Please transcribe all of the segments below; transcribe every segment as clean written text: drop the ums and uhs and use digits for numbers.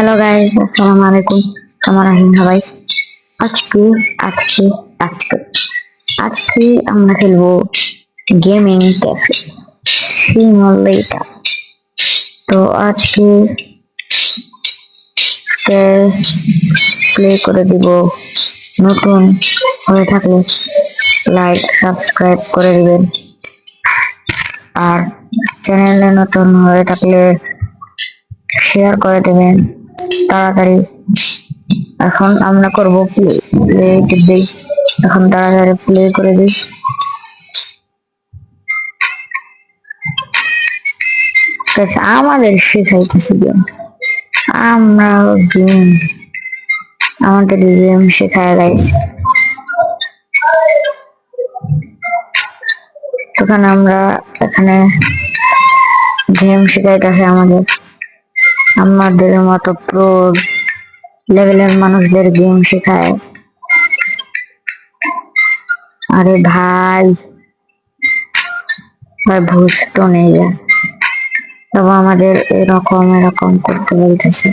Hello guys, আসসালামু আলাইকুম। কেমন আছেন সবাই? আজকে আজকে আজকে আজকে আমরা খেলবো গেমিং ক্যাফে সিমুলেটর। তো আজকে প্লে করে দিব। নতুন হয়ে থাকলে লাইক সাবস্ক্রাইব করে দিবেন, আর চ্যানেলে নতুন হয়ে থাকলে শেয়ার করে দেবেন তাড়াতাড়ি। এখন আমরা করব প্লে প্লে দিই। এখন তাড়াতাড়ি প্লে করে দিই। আমাদের শেখাইতেছি গেম, আমরা গেম আমাদের গেম শেখায় গাইস। তখন আমরা এখানে গেম শেখাইতেছে আমাদের মতো প্রো লেভেলের মানুষদের গেম শেখায়। আরে ভাই ভাই ভুষ্ট নেই যায়, তবে আমাদের এরকম করতে বলতেছে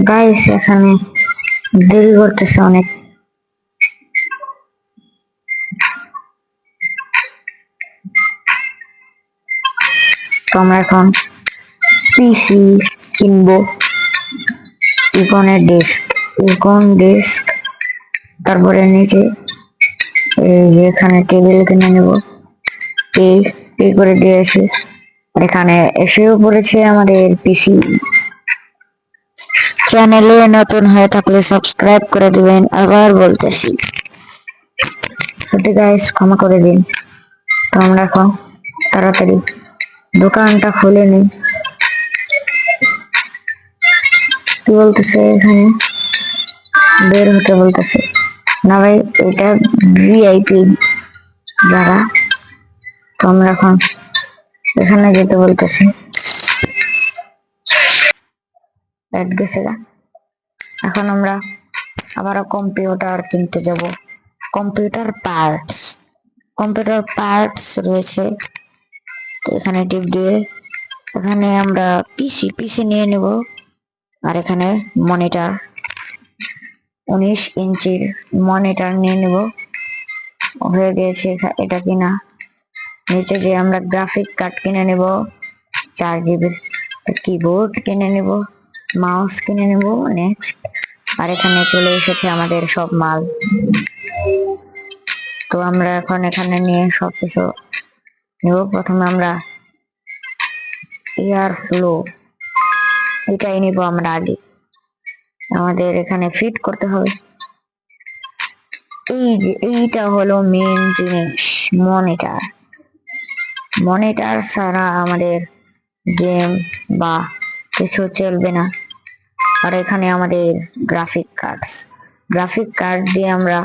গাইস। এখানে দেরি করতেছে অনেক। তো আমরা এখন পিসি কিনবো, ইকন ডেস্ক, তারপরে নিচে এখানে টেবিল কিনে নেব। পে পে করে দিয়েছি। এখানে এসেও পড়েছে আমাদের পিসি। চ্যানেলে নতুন হয়ে থাকলে সাবস্ক্রাইব করে দিবেন, আবার বলতেছি গাইস ক্ষমা করে দিন। তো আমরা এখন তাড়াতাড়ি দোকানটা খুলে নিই। কি বলতেছে এখানে? বের হতে বলতেছে না ভাই, এটা ভিআইপি যারা। তো আমরা এখন এখানে যেতে বলতেছি। এখন আমরা আবারও কম্পিউটার কিনতে যাব। কম্পিউটার পার্টস রয়েছে। তো এখানে টিপ দিয়ে এখানে আমরা পিসি পিসি নিয়ে নেব। আর এখানে মনিটর 19 ইঞ্চির মনিটর নিয়ে নেব। হয়ে গিয়েছে এটা কিনা। নিচে গিয়ে আমরা গ্রাফিক কার্ড কিনে নেব, 4 GB কিবোর্ড কিনে নেব, মাউস কিনে নেব নেক্সট। আর এখানে চলে এসেছে আমাদের সব মাল। তো আমরা এখন এখানে নিয়ে সবকিছু নেব। প্রথমে আমরা এয়ার ফ্লো এটাই নিব আমরা আগে। আমাদের এখানে ফিট করতে হবে। এই যে এইটা হলো মেন জিনিস, মনিটর ছাড়া আমাদের গেম বা কিছু চলবে না। আর এখানে আমাদের গ্রাফিক কার্ড দিয়ে আমরা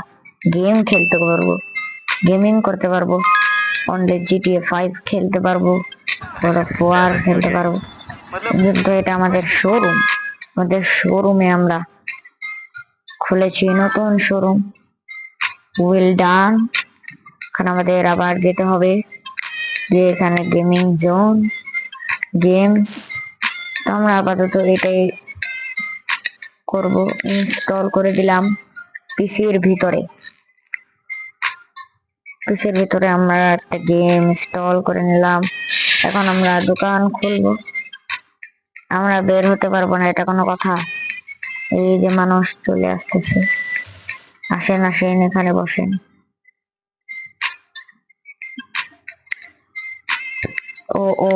গেম খেলতে পারবো, গেমিং করতে পারবো। অনলি GTA 5 খেলতে পারবো, ফোয়ার খেলতে পারবো। কিন্তু এটা আমাদের শোরুমে আমরা খুলেছি নতুন শোরুম। Well done. এখানে আমাদের আবার যেতে হবে যে এখানে গেমিং জোন গেমস। তো আমরা আপাতত এটাই করব, ইনস্টল করে দিলাম পিসির ভিতরে আমরা একটা গেম ইনস্টল করে নিলাম। এখন আমরা দোকান খুলবো। আমরা বের হতে পারবো না, এটা কোনো কথা? এই যে মানুষ চলে আসতেছে, আসেন এখানে বসেন। ও ও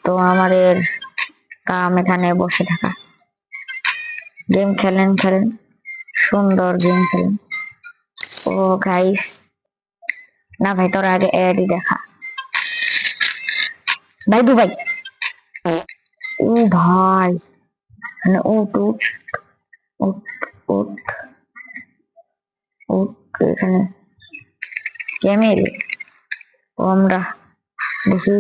তো আমাদের কাম এখানে বসে থাকা। গেম খেলেন, সুন্দর গেম খেলেন। ও গাইস, না ভাই তোর আগে অ্যাডই দেখা। ভাই ভাই, ও ভাই মানে উঠ উঠ উঠ উঠ উঠ। এখানে ক্যামেল। ও আমরা দেখি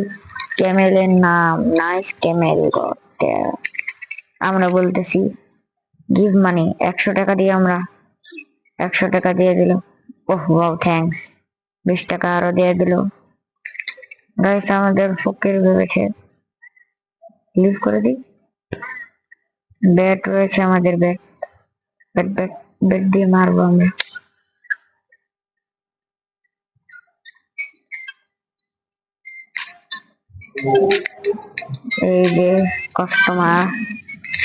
ক্যামেলের নাম নাইস ক্যামেল গড। আমরা বলতেছি গিভ মানি, 100 টাকা দিয়ে আমরা 100 টাকা দিয়ে দিল। ওহ ওয়াও থ্যাঙ্কস। 20 টাকা আরো দিয়ে দিল। গাইস আমাদের ফকির ভেবেছে লিভ করে দিই। ব্যাট রয়েছে আমাদের, ব্যাট ব্যাট ব্যাট ব্যাট দিয়ে মারবো আমরা। এই যে কাস্টমার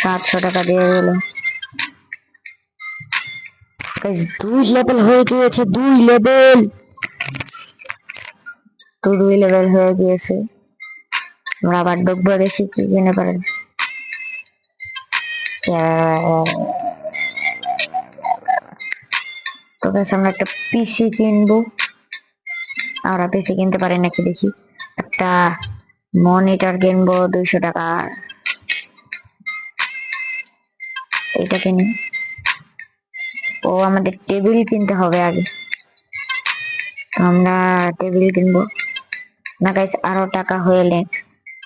700 টাকা দিয়ে গেল। 2 লেভেল হয়ে গিয়েছে, 2 লেভেল হয়ে গিয়েছে। আমরা আবার ঢুকবো, দেখি কি কিনে পারেন। তো গাইস আমরা একটা পিসি কিনবো। আমরা পিসি কিনতে পারি নাকি দেখি। একটা মনিটর কিনবো 200 টাকা। এটা কিনি। ও আমাদের টেবিল কিনতে হবে আগে, আমরা টেবিল কিনবো না গাইস। আরো টাকা হইলে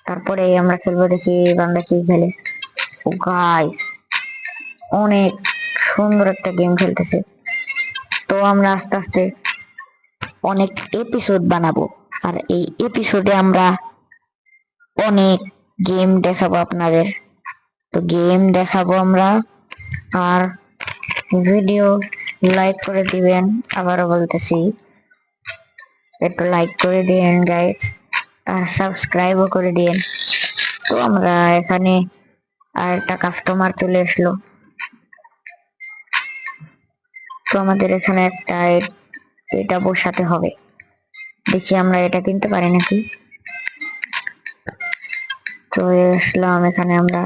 তারপরে আমরা খেলবো, দেখি আমরা কি খেলে। ও গাইস অনেক সুন্দর একটা গেম খেলতেছে। তো আমরা আস্তে আস্তে অনেক এপিসোড বানাবো, আর এই এপিসোডে আমরা অনেক গেম দেখাবো আপনাদের। তো গেম দেখাবো আমরা, আর ভিডিও লাইক করে দিবেন। আবারও বলতেছি, একটু লাইক করে দিবেন গাইস, আর সাবস্ক্রাইবও করে দিবেন। তো আমরা এখানে আর একটা কাস্টমার চলে আসলো। তো আমাদের এখানে একটা এটা বসাতে হবে, দেখি আমরা এটা কিনতে পারি নাকি। তো আসলাম এখানে আমরা।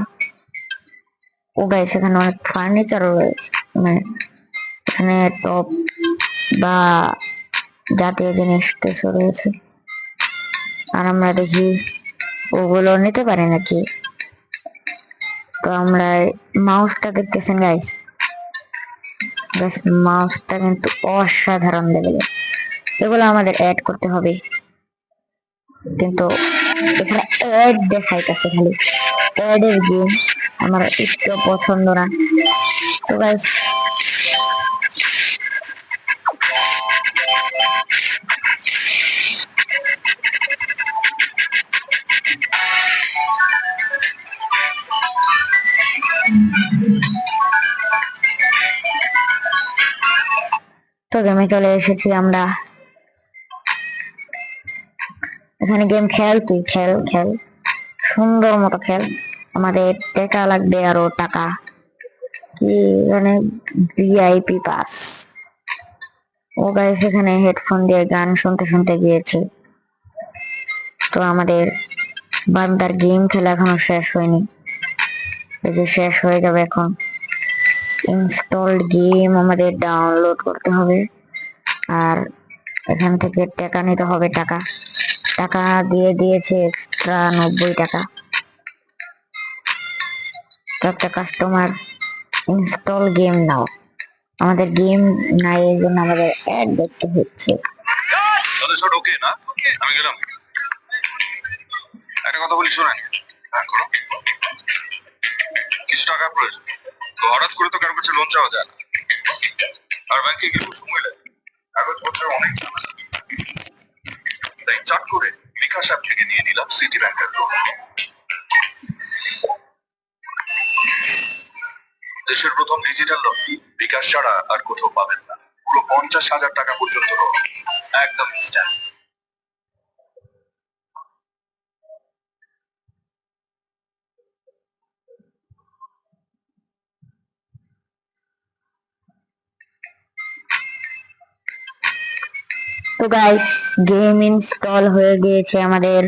ও গাইস এখানে অনেক ফার্নিচারও রয়েছে, মানে এখানে টপ বা জাতীয় জিনিস কিছু রয়েছে। আর আমরা দেখি ওগুলো নিতে পারি নাকি। তো আমরা মাউসটা দেখতেছেন গাইস, মাউসটা কিন্তু অসাধারণ লেভেলের। এগুলো আমাদের অ্যাড করতে হবে, কিন্তু এখানে অ্যাড দেখাইতেছে, খালি অ্যাড এর গেম আমার একটু পছন্দ না। তো গাইস তো গেমে চলে এসেছি আমরা। এখানে গেম খেল, তুই খেল খেল সুন্দর মতো খেল। আমাদের টাকা লাগবে, আরো টাকা। কি এখানে ভিআইপি পাস। ও গাইস এখানে হেডফোন দিয়ে গান শুনতে শুনতে গিয়েছে। তো আমাদের বান্দার গেম খেলা এখনো শেষ হয়নি, এই যে শেষ হয়ে যাবে এখন। ইনস্টলড গেম আমাদের ডাউনলোড করতে হবে, আর এখান থেকে টাকা নিতে হবে। টাকা টাকা দিয়ে দিয়েছে এক্সট্রা 90 টাকা। তো একটা কাস্টমার ইনস্টল গেম নাও, আমাদের গেম নাই, এই জন্য আমাদের অ্যাড দেখতে হচ্ছে। ওকে না, আমি গেলাম। একটা কথা বলি শোনেন, কিছু টাকা প্রয়োজন। তো হঠাৎ করে তো কারো কাছে লোন চাওয়া যায় না, আর ব্যাংকে গেলেও সময় লাগে, কাগজপত্র অনেক ঝামেলা। তাই চাট করে বিকাশ অ্যাপ থেকে নিয়ে নিলাম সিটি ব্যাংকের লোন। দেশের প্রথম ডিজিটাল লোন, বিকাশ ছাড়া আর কোথাও পাবেন না। পুরো 50,000 টাকা পর্যন্ত লোন, একদম ইনস্ট্যান্ট। তো গাইস গেম ইনস্টল হয়ে গিয়েছে আমাদের,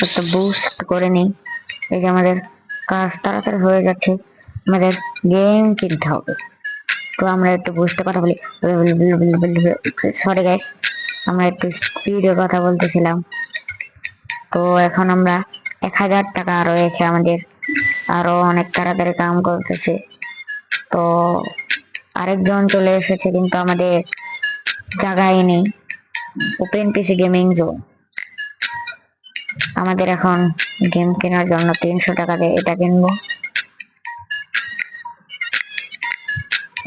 একটা বুস্ট করে নিই। এই যে আমাদের কাজ তাড়াতাড়ি হয়ে যাচ্ছে, আমাদের গেম কিনতে হবে। তো আমরা একটু বুঝতে কথা বলি, সরি গাইস, আমরা একটু স্পিডে কথা বলতেছিলাম। তো এখন আমরা 1000 টাকা রয়েছে আমাদের, আরো অনেক তাড়াতাড়ি কাম করতেছে। তো আরেকজন চলে এসেছে, কিন্তু আমাদের জায়গায় নেই। ওপেন পিসি গেমিং জোন, আমাদের এখন গেম কেনার জন্য 300 টাকা দিয়ে এটা কিনবো।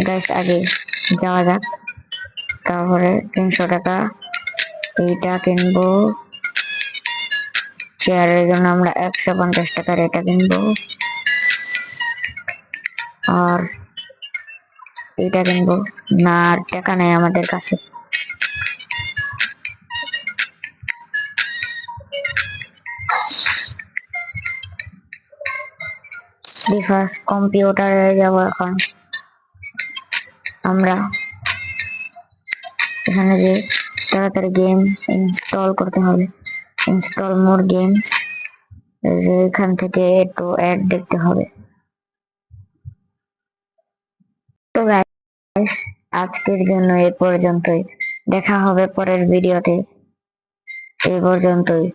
গাইস আগে যাওয়া যাক, তারপরে 300 টাকা এইটা কিনবো। চেয়ারের জন্য আমরা 150 টাকার এটা কিনবো, আর এটা কিনবো না। আর টাকা নেই আমাদের কাছে। ফার্স্ট কম্পিউটারে যাবো এখন আমরা। এখানে যে তাড়াতাড়ি গেম ইনস্টল করতে হবে, ইনস্টল মোর গেমস, এখান থেকে একটু অ্যাড দেখতে হবে। তো গাইস, আজকের জন্য এ পর্যন্তই। দেখা হবে পরের ভিডিওতে। এ পর্যন্তই।